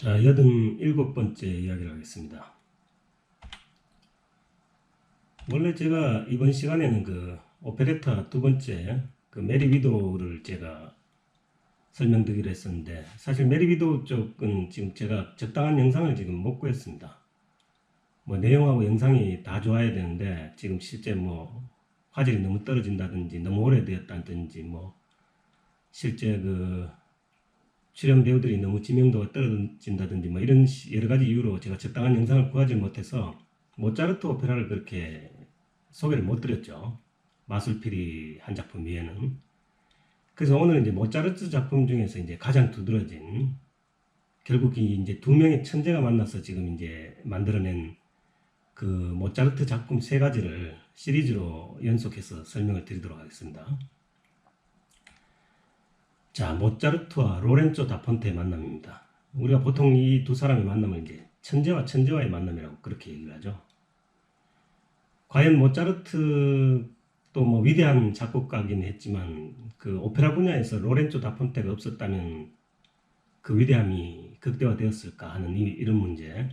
자, 87번째 이야기를 하겠습니다. 원래 제가 이번 시간에는 그 오페레타 두 번째 그 메리 위도우를 제가 설명드리기로 했었는데, 사실 메리 위도우 쪽은 지금 제가 적당한 영상을 지금 못 구했습니다. 뭐 내용하고 영상이 다 좋아야 되는데, 지금 실제 뭐 화질이 너무 떨어진다든지 너무 오래되었다든지 뭐 실제 그 출연 배우들이 너무 지명도가 떨어진다든지 뭐 이런 여러 가지 이유로 제가 적당한 영상을 구하지 못해서 모차르트 오페라를 그렇게 소개를 못 드렸죠. 마술피리 한 작품 외에는. 그래서 오늘은 이제 모차르트 작품 중에서 이제 가장 두드러진, 결국 이제 두 명의 천재가 만나서 지금 이제 만들어낸 그 모차르트 작품 세 가지를 시리즈로 연속해서 설명을 드리도록 하겠습니다. 자, 모차르트와 로렌조 다폰테의 만남입니다. 우리가 보통 이 두 사람의 만남을 이제 천재와 천재와의 만남이라고 그렇게 얘기를 하죠. 과연 모차르트도 뭐 위대한 작곡가긴 했지만 그 오페라 분야에서 로렌조 다폰테가 없었다면 그 위대함이 극대화되었을까 하는 이런 문제.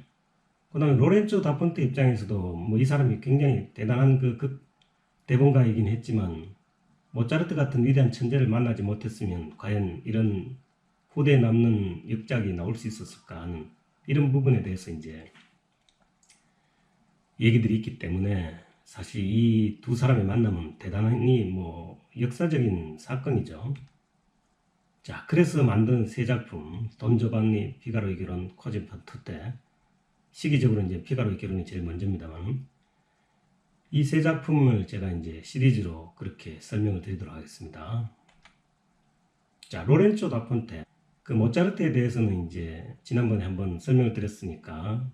그 다음에 로렌조 다폰테 입장에서도 뭐 이 사람이 굉장히 대단한 그 대본가이긴 했지만 모차르트 같은 위대한 천재를 만나지 못했으면 과연 이런 후대에 남는 역작이 나올 수 있었을까 하는 이런 부분에 대해서 이제 얘기들이 있기 때문에 사실 이 두 사람의 만남은 대단히 뭐 역사적인 사건이죠. 자, 그래서 만든 세 작품, 돈 조반니, 피가로의 결혼, 코진 판투테. 시기적으로 이제 피가로의 결혼이 제일 먼저입니다만, 이 세 작품을 제가 이제 시리즈로 그렇게 설명을 드리도록 하겠습니다. 자, 로렌조 다폰테. 그 모차르트에 대해서는 이제 지난번에 한번 설명을 드렸으니까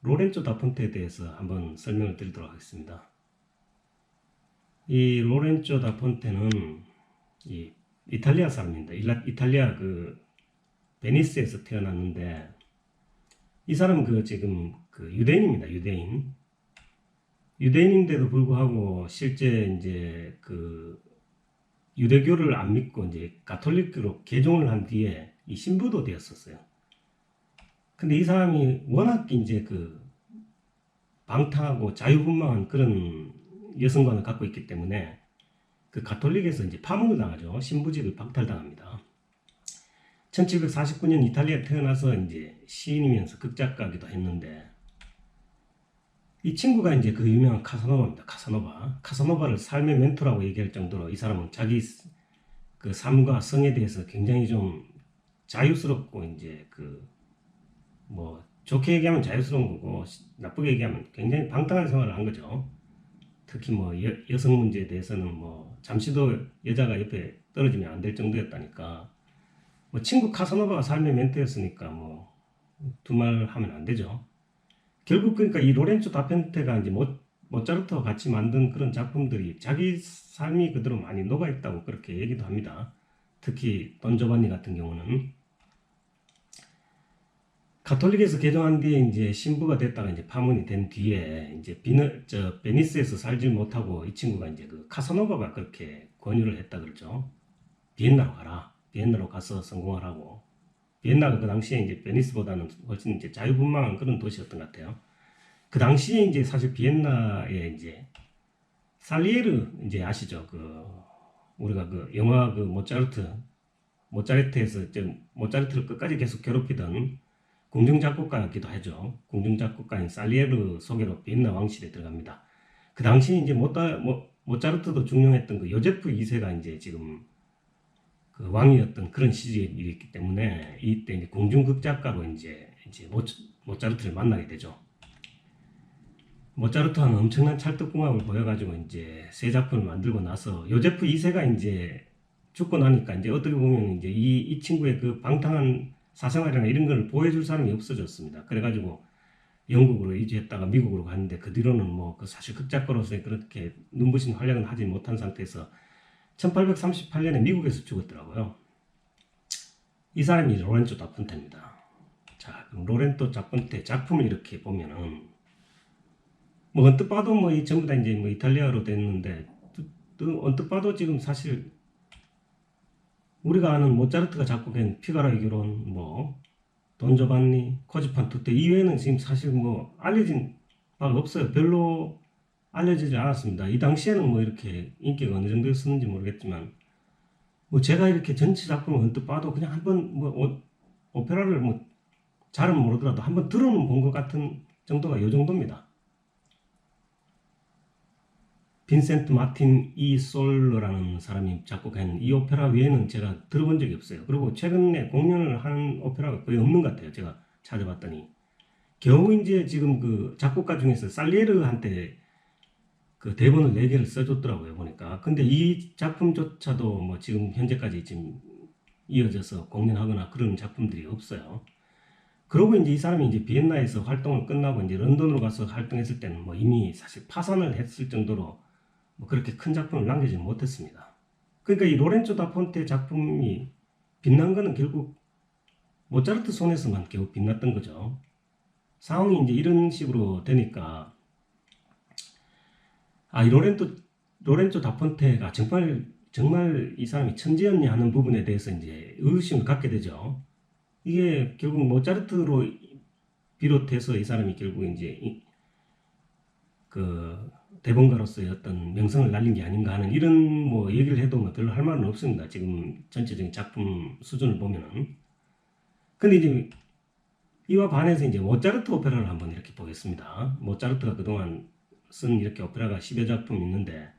로렌조 다폰테에 대해서 한번 설명을 드리도록 하겠습니다. 이 로렌조 다폰테는 이 이탈리아 사람입니다. 이탈리아 그 베니스에서 태어났는데, 이 사람은 그 지금 그 유대인입니다. 유대인인데도 불구하고 실제 이제 그 유대교를 안 믿고 이제 가톨릭으로 개종을 한 뒤에 이 신부도 되었었어요. 근데 이 사람이 워낙 이제 그 방탕하고 자유분방한 그런 여성관을 갖고 있기 때문에 그 가톨릭에서 이제 파문을 당하죠. 신부직을 박탈당합니다. 1749년 이탈리아에 태어나서 이제 시인이면서 극작가기도 했는데, 이 친구가 이제 그 유명한 카사노바입니다. 카사노바를 삶의 멘토라고 얘기할 정도로 이 사람은 자기 그 삶과 성에 대해서 굉장히 좀 자유스럽고, 이제 그 뭐 좋게 얘기하면 자유스러운 거고 나쁘게 얘기하면 굉장히 방탕한 생활을 한 거죠. 특히 뭐 여성 문제에 대해서는 뭐 잠시도 여자가 옆에 떨어지면 안 될 정도였다니까. 뭐 친구 카사노바가 삶의 멘토였으니까 뭐 두말 하면 안 되죠. 결국 그러니까 이 로렌조 다펜테가 이제 모차르트와 같이 만든 그런 작품들이 자기 삶이 그대로 많이 녹아 있다고 그렇게 얘기도 합니다. 특히 돈 조반니 같은 경우는 가톨릭에서 개종한 뒤에 이제 신부가 됐다가 이제 파문이 된 뒤에 이제 베니스에서 살지 못하고 이 친구가 이제 그 카사노바가 그렇게 권유를 했다 그러죠. 비엔나로 가라. 비엔나로 가서 성공하라고. 비엔나가 그 당시에 이제 베니스보다는 훨씬 이제 자유분방한 그런 도시였던 것 같아요. 그 당시에 이제 사실 비엔나에 이제 살리에르 이제 아시죠? 그 우리가 그 영화 그 모차르트에서 이제 모차르트를 끝까지 계속 괴롭히던 궁중작곡가이기도 하죠. 궁중작곡가인 살리에르 소개로 비엔나 왕실에 들어갑니다. 그 당시 이제 모차르트도 중용했던 그 요제프 2세가 이제 지금 그 왕이었던 그런 시절이기 때문에 이때 이제 궁중극작가로 이제 모차르트를 만나게 되죠. 모차르트는 엄청난 찰떡궁합을 보여가지고 이제 세 작품을 만들고 나서 요제프 2세가 이제 죽고 나니까 이제 어떻게 보면 이제 이 친구의 그 방탕한 사생활이나 이런 걸 보여줄 사람이 없어졌습니다. 그래가지고 영국으로 이주했다가 미국으로 갔는데, 그 뒤로는 뭐 그 사실 극작가로서의 그렇게 눈부신 활약은 하지 못한 상태에서 1838년에 미국에서 죽었더라고요. 이 사람이 로렌조 다폰테입니다. 자, 그럼 로렌조 다폰테 작품을 이렇게 보면은 뭐 언뜻 봐도 뭐 전부 다 이제 뭐 이탈리아로 됐는데, 또 언뜻 봐도 지금 사실 우리가 아는 모차르트가 작곡한 피가로의 결혼, 뭐 돈조반니, 코지판 투테 이외에는 지금 사실 뭐 알려진 바가 없어요. 별로 알려지지 않았습니다. 이 당시에는 뭐 이렇게 인기가 어느 정도였었는지 모르겠지만 뭐 제가 이렇게 전체 작품을 언뜻 봐도 그냥 한번 뭐 오페라를 뭐 잘은 모르더라도 한번 들어는 본 것 같은 정도가 요 정도입니다. 빈센트 마틴 이 솔러라는 사람이 작곡한 이 오페라 외에는 제가 들어본 적이 없어요. 그리고 최근에 공연을 한 오페라가 거의 없는 것 같아요. 제가 찾아봤더니 겨우 이제 지금 그 작곡가 중에서 살리에르한테 그 대본을 4개를 써줬더라고요 보니까. 근데 이 작품조차도 뭐 지금 현재까지 지금 이어져서 공연하거나 그런 작품들이 없어요. 그러고 이제 이 사람이 이제 비엔나에서 활동을 끝나고 이제 런던으로 가서 활동했을 때는 뭐 이미 사실 파산을 했을 정도로 뭐 그렇게 큰 작품을 남기지 못했습니다. 그러니까 이 로렌조 다 폰테 작품이 빛난 거는 결국 모차르트 손에서만 겨우 빛났던 거죠. 상황이 이제 이런 식으로 되니까 이 로렌조 다 폰테가 정말 이 사람이 천재였냐 하는 부분에 대해서 이제 의심을 갖게 되죠. 이게 결국 모차르트로 비롯해서 이 사람이 결국 이제 그 대본가로서의 어떤 명성을 날린 게 아닌가 하는 이런 뭐 얘기를 해도 뭐 별로 할 말은 없습니다. 지금 전체적인 작품 수준을 보면은. 근데 이제 이와 반해서 이제 모차르트 오페라를 한번 이렇게 보겠습니다. 모차르트가 그동안 쓴 이렇게 오페라가 10여 작품 있는데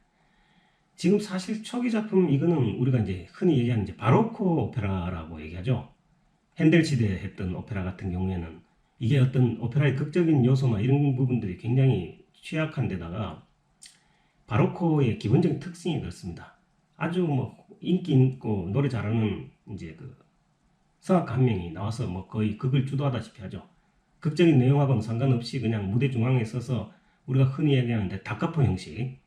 지금 사실 초기 작품 이거는 우리가 이제 흔히 얘기하는 이제 바로코 오페라라고 얘기하죠. 핸델 시대에 했던 오페라 같은 경우에는 이게 어떤 오페라의 극적인 요소나 이런 부분들이 굉장히 취약한 데다가 바로코의 기본적인 특징이 그렇습니다. 아주 뭐 인기 있고 노래 잘하는 이제 그 성악가 한 명이 나와서 뭐 거의 극을 주도하다시피 하죠. 극적인 내용하고는 상관없이 그냥 무대 중앙에 서서 우리가 흔히 얘기하는데 다카포 형식,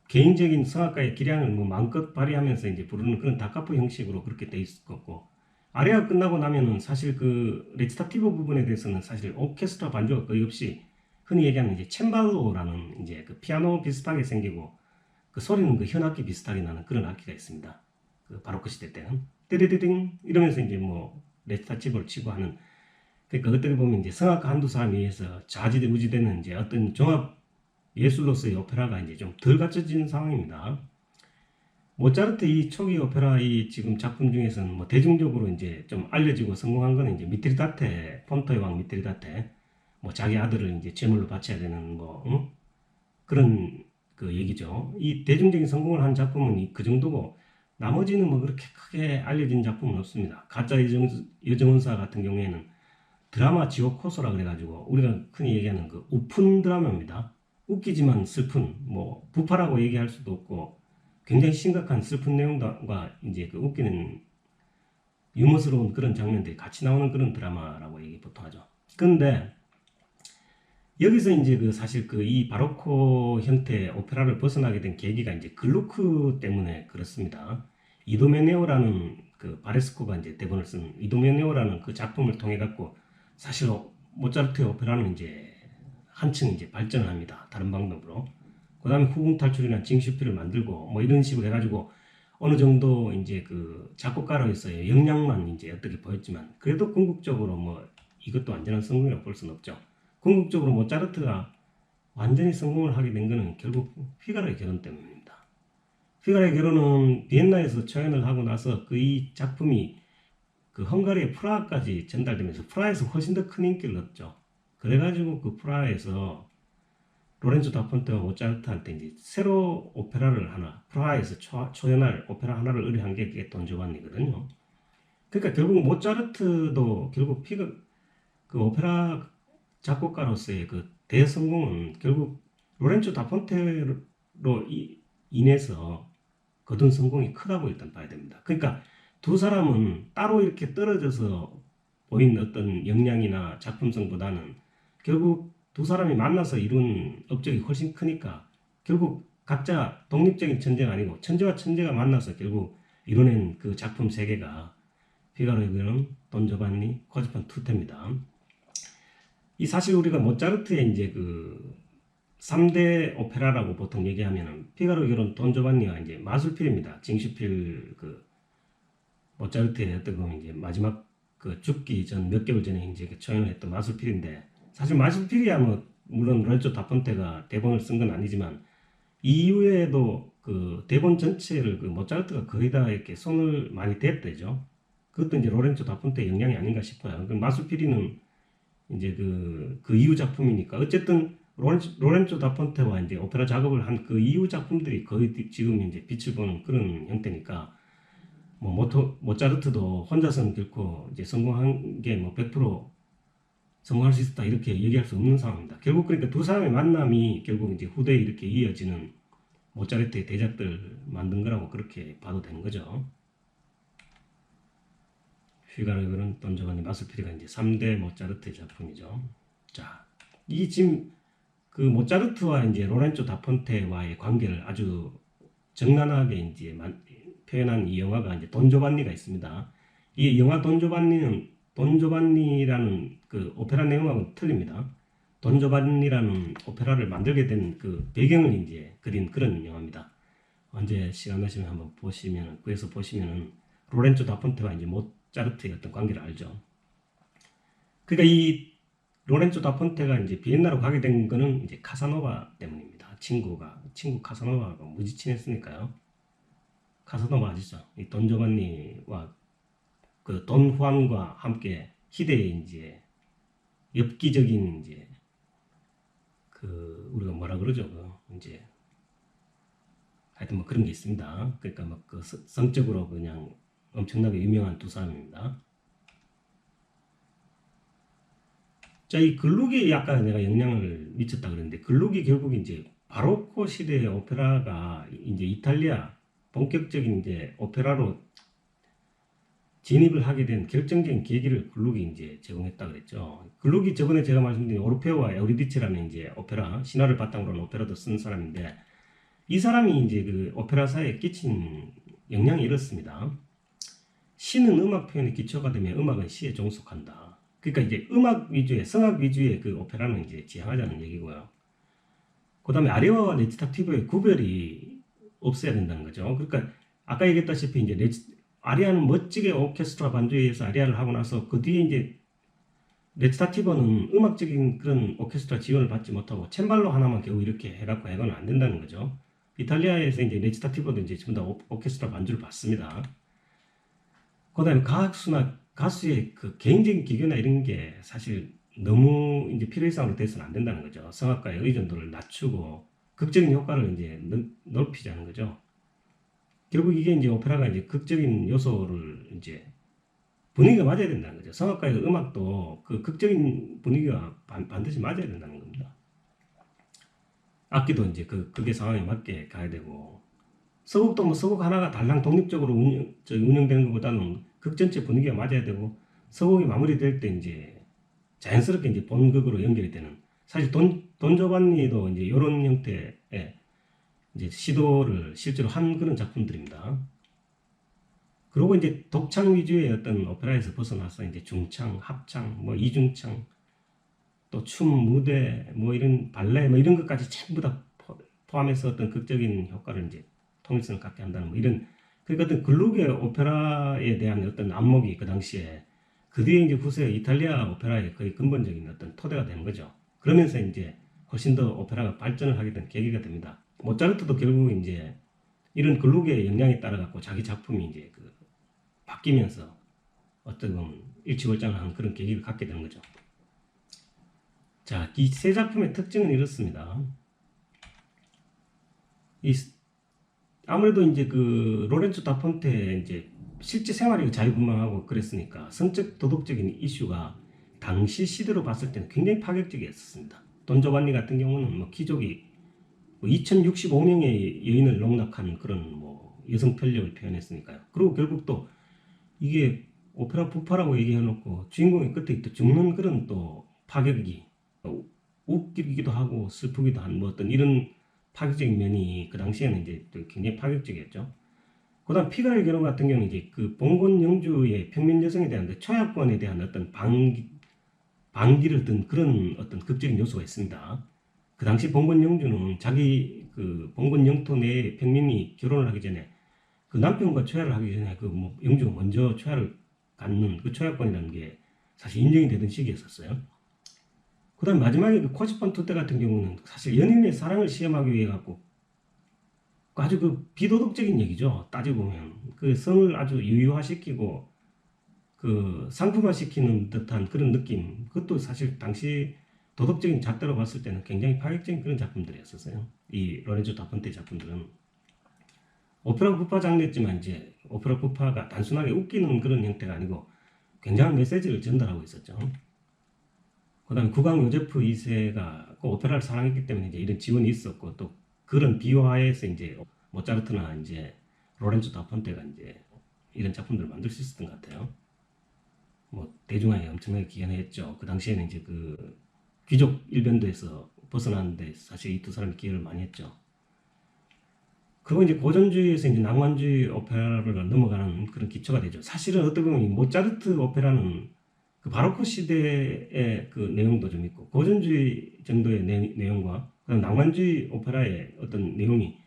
개인적인 성악가의 기량을 뭐 마음껏 발휘하면서 이제 부르는 그런 다카포 형식으로 그렇게 돼 있었고, 아레가 끝나고 나면은 사실 그 레치타티브 부분에 대해서는 사실 오케스트라 반주가 거의 없이 흔히 얘기하는 이제 챈발로라는 이제 그 피아노 비슷하게 생기고 그 소리는 그 현악기 비슷하게 나는 그런 악기가 있습니다. 그 바로크 시대 때는 띠리리딩 이러면서 이제 뭐 레치타티브를 치고 하는, 그러니까 어떻게 보면 이제 성악가 한두 사람에 의해서 좌지우지되는 이제 어떤 종합 예술로서의 오페라가 이제 좀 덜 갖춰진 상황입니다. 모차르트 이 초기 오페라 이 지금 작품 중에서는 뭐 대중적으로 이제 좀 알려지고 성공한 거는 이제 미트리다테, 폰토의 왕 미트리다테, 뭐 자기 아들을 이제 제물로 바쳐야 되는 뭐 그런 그 얘기죠. 이 대중적인 성공을 한 작품은 그 정도고 나머지는 뭐 그렇게 크게 알려진 작품은 없습니다. 가짜 여정원사 같은 경우에는 드라마 지오코소라 그래가지고 우리가 흔히 얘기하는 그 우픈 드라마입니다. 웃기지만 슬픈, 뭐 부파라고 얘기할 수도 없고 굉장히 심각한 슬픈 내용과 이제 그 웃기는 유머스러운 그런 장면들이 같이 나오는 그런 드라마라고 얘기 보통 하죠. 그런데 여기서 이제 그 사실 그 이 바로코 형태 오페라를 벗어나게 된 계기가 이제 글루크 때문에 그렇습니다. 이도메네오라는 그 바레스코가 이제 대본을 쓴 이도메네오라는 그 작품을 통해 갖고 사실 모차르트의 오페라는 이제 한층 이제 발전을 합니다. 다른 방법으로. 그 다음에 후궁탈출이나 징슈피를 만들고 뭐 이런 식으로 해가지고 어느 정도 이제 그 작곡가로서의 역량만 이제 어떻게 보였지만 그래도 궁극적으로 뭐 이것도 완전한 성공이라고 볼 수는 없죠. 궁극적으로 모차르트가 완전히 성공을 하게 된 거는 결국 휘가로의 결혼 때문입니다. 휘가로의 결혼은 비엔나에서 초연을 하고 나서 그 이 작품이 그 헝가리의 프라하까지 전달되면서 프라하에서 훨씬 더 큰 인기를 얻죠. 그래가지고 그 프라하에서 로렌조 다 폰테와 모차르트한테 이제 새로 오페라를 하나, 프라하에서 초연할 오페라 하나를 의뢰한 게 그게 돈조반니거든요. 그러니까 결국 모차르트도 결국 그 오페라 작곡가로서의 그 대성공은 결국 로렌조 다 폰테로 인해서 거둔 성공이 크다고 일단 봐야 됩니다. 그러니까 두 사람은 따로 이렇게 떨어져서 보인 어떤 역량이나 작품성보다는 결국 두 사람이 만나서 이룬 업적이 훨씬 크니까 결국 각자 독립적인 천재가 아니고 천재와 천재가 만나서 결국 이뤄낸 그 작품 세계가 피가로의 결혼, 돈조반니, 코지판 투테입니다. 이 사실 우리가 모차르트의 이제 그 3대 오페라라고 보통 얘기하면은 피가로의 결혼, 돈조반니가 이제 마술필입니다. 징슈필 그 모차르트의 어떤 보면 이제 마지막 그 죽기 전 몇 개월 전에 이제 초연을 했던 마술필인데, 사실 마술필이야 뭐 물론 로렌조 다폰테가 대본을 쓴 건 아니지만 이후에도 그 대본 전체를 그 모차르트가 거의 다 이렇게 손을 많이 댔대죠. 그것도 이제 로렌조 다폰테의 영향이 아닌가 싶어요. 그 마술필이는 이제 그 이후 작품이니까 어쨌든 로렌조 다폰테와 이제 오페라 작업을 한 그 이후 작품들이 거의 지금 이제 빛을 보는 그런 형태니까 뭐 모차르트도 혼자서는 결코 이제 성공한 게 뭐 100% 성공할 수 있었다 이렇게 얘기할 수 없는 상황입니다. 결국 그러니까 두 사람의 만남이 결국 이제 후대에 이렇게 이어지는 모차르트의 대작들 만든 거라고 그렇게 봐도 되는 거죠. 휘가르 그런 돈조반니 마술피리가 이제 3대 모차르트의 작품이죠. 자, 이 지금 그 모차르트와 이제 로렌조 다폰테와의 관계를 아주 적나라하게 이제 표현한 이 영화가 이제 돈조반니가 있습니다. 이 영화 돈조반니라는 그 오페라 내용하고는 틀립니다. 돈조반니라는 오페라를 만들게 된 그 배경을 이제 그린 그런 영화입니다. 언제 시간 나시면 한번 보시면, 그래서 보시면은 로렌조 다폰테와 이제 모차르트의 어떤 관계를 알죠. 그러니까 이 로렌조 다폰테가 이제 비엔나로 가게 된 거는 이제 카사노바 때문입니다. 친구 카사노바가 무지 친했으니까요. 카사노바 아시죠? 이 돈조반니와 그 돈 후안과 함께 희대의 이제 엽기적인 이제 그 우리가 뭐라 그러죠? 그 이제 하여튼 뭐 그런 게 있습니다. 그러니까 막 그 성적으로 그냥 엄청나게 유명한 두 사람입니다. 자, 이 글루기 아까 내가 영향을 미쳤다 그랬는데, 글루기 결국 이제 바로코 시대의 오페라가 이제 이탈리아 본격적인 이제 오페라로 진입을 하게 된 결정적인 계기를 글루기 이제 제공했다 그랬죠. 글루기 저번에 제가 말씀드린 오르페오와 에우리디체라는 이제 오페라, 신화를 바탕으로 한 오페라도 쓴 사람인데, 이 사람이 이제 그 오페라사에 끼친 영향이 이렇습니다. 시는 음악 표현의 기초가 되면 음악은 시에 종속한다. 그러니까 이제 음악 위주의, 성악 위주의 그 오페라는 이제 지향하자는 얘기고요. 그 다음에 아리아와 레치타티브의 구별이 없어야 된다는 거죠. 그러니까 아까 얘기했다시피 이제 아리아는 멋지게 오케스트라 반주에 의해서 아리아를 하고 나서 그 뒤에 이제 레치타티브는 음악적인 그런 오케스트라 지원을 받지 못하고 챔발로 하나만 겨우 이렇게 해갖고 해가는 안 된다는 거죠. 이탈리아에서 이제 레치타티브도 이제 전부 다 오케스트라 반주를 받습니다. 그 다음에 가수의 그 개인적인 기교나 이런 게 사실 너무 이제 필요 이상으로 돼서는 안 된다는 거죠. 성악가의 의존도를 낮추고 극적인 효과를 이제 넓히자는 거죠. 결국 이게 이제 오페라가 이제 극적인 요소를 이제 분위기가 맞아야 된다는 거죠. 성악가의 음악도 그 극적인 분위기가 반드시 맞아야 된다는 겁니다. 악기도 이제 그게 상황에 맞게 가야 되고, 서곡도 뭐 서곡 하나가 달랑 독립적으로 운영되는 것보다는 극 전체 분위기가 맞아야 되고, 서곡이 마무리될 때 이제 자연스럽게 이제 본극으로 연결이 되는, 사실 돈조반니도 이제 이런 형태의 이제 시도를 실제로 한 그런 작품들입니다. 그리고 이제 독창 위주의 어떤 오페라에서 벗어나서 이제 중창, 합창, 뭐 이중창, 또 춤, 무대, 뭐 이런 발레, 뭐 이런 것까지 전부 다 포함해서 어떤 극적인 효과를 이제 통일성을 갖게 한다는 뭐 이런, 그러니까 어떤 글루기의 오페라에 대한 어떤 안목이 그 당시에 그 뒤에 이제 후세 이탈리아 오페라의 거의 근본적인 어떤 토대가 되는 거죠. 그러면서 이제 훨씬 더 오페라가 발전을 하게 된 계기가 됩니다. 모차르트도 결국 이제 이런 글루기의 영향에 따라 갖고 자기 작품이 이제 그 바뀌면서 어떻게 보면 일취월장한 그런 계기를 갖게 되는 거죠. 자, 이 세 작품의 특징은 이렇습니다. 아무래도 이제 그 로렌조 다폰테 이제 실제 생활이 자유분방하고 그랬으니까 성적 도덕적인 이슈가 당시 시대로 봤을 때는 굉장히 파격적이었습니다. 돈조반니 같은 경우는 뭐 귀족이 2065명의 여인을 농락한 그런 뭐 여성 편력을 표현했으니까요. 그리고 결국 또 이게 오페라 부파라고 얘기해놓고 주인공이 끝에 또 죽는 그런 또 파격이 웃기기도 하고 슬프기도 한 뭐 어떤 이런 파격적인 면이 그 당시에는 이제 또 굉장히 파격적이었죠. 그다음 피가르의 결혼 같은 경우는 이제 그 봉건 영주의 평민 여성에 대한 그 초약권에 대한 어떤 반기를 든 그런 어떤 극적인 요소가 있습니다. 그 당시 봉건 영주는 자기 그 봉건 영토 내에 평민이 결혼을 하기 전에 그 남편과 초야를 하기 전에 그 뭐 영주가 먼저 초야를 갖는 그 초약권이라는 게 사실 인정이 되던 시기였었어요. 그 다음 마지막에 그 코지폰 투때 같은 경우는 사실 연인의 사랑을 시험하기 위해 갖고 아주 그 비도덕적인 얘기죠. 따지고 보면 그 성을 아주 유효화시키고 그 상품화시키는 듯한 그런 느낌. 그것도 사실 당시 도덕적인 잣대로 봤을 때는 굉장히 파격적인 그런 작품들이었었어요. 이 로렌조 다폰테 작품들은 오페라 부파 장르였지만 이제 오페라 부파가 단순하게 웃기는 그런 형태가 아니고 굉장한 메시지를 전달하고 있었죠. 그다음에 국왕 요제프 2세가 그 오페라를 사랑했기 때문에 이제 이런 지원이 있었고 또 그런 비화에서 이제 모차르트나 이제 로렌조 다폰테가 이제 이런 작품들을 만들 수 있었던 것 같아요. 뭐 대중화에 엄청나게 기여했죠. 그 당시에는 이제 그 귀족 일변도에서 벗어나는데 사실 이 두 사람이 기여를 많이 했죠. 그거 이제 고전주의에서 이제 낭만주의 오페라를 넘어가는 그런 기초가 되죠. 사실은 어떻게 보면 이 모차르트 오페라는 그 바로크 시대의 그 내용도 좀 있고 고전주의 정도의 내용과 그다음 낭만주의 오페라의 어떤 내용이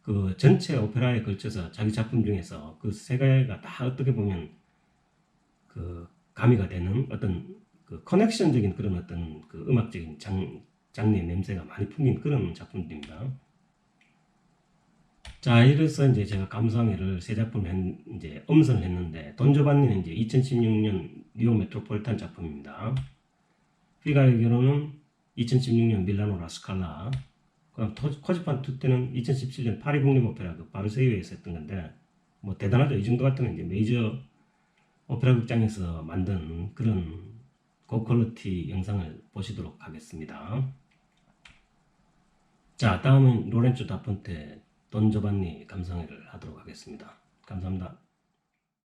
그 전체 오페라에 걸쳐서 자기 작품 중에서 그 세 개가 다 어떻게 보면 그 가미가 되는 어떤 그 커넥션적인 그런 어떤 그 음악적인 장르의 냄새가 많이 풍긴 그런 작품들입니다. 자, 이래서 이제 제가 감상회를 세 작품을 이제 엄선을 했는데 돈조반니는 이제 2016년 뉴욕 메트로폴리탄 작품입니다. 피가의 결혼은 2016년 밀라노 라스칼라. 그다음 코지판 투 때는 2017년 파리 국립오페라 그 바르세유에서 했던 건데 뭐 대단하죠. 이 정도 같으면 이제 메이저 오페라 극장에서 만든 그런 고퀄리티 영상을 보시도록 하겠습니다. 자, 다음은 로렌조 다폰테 돈 조반니 감상회를 하도록 하겠습니다. 감사합니다.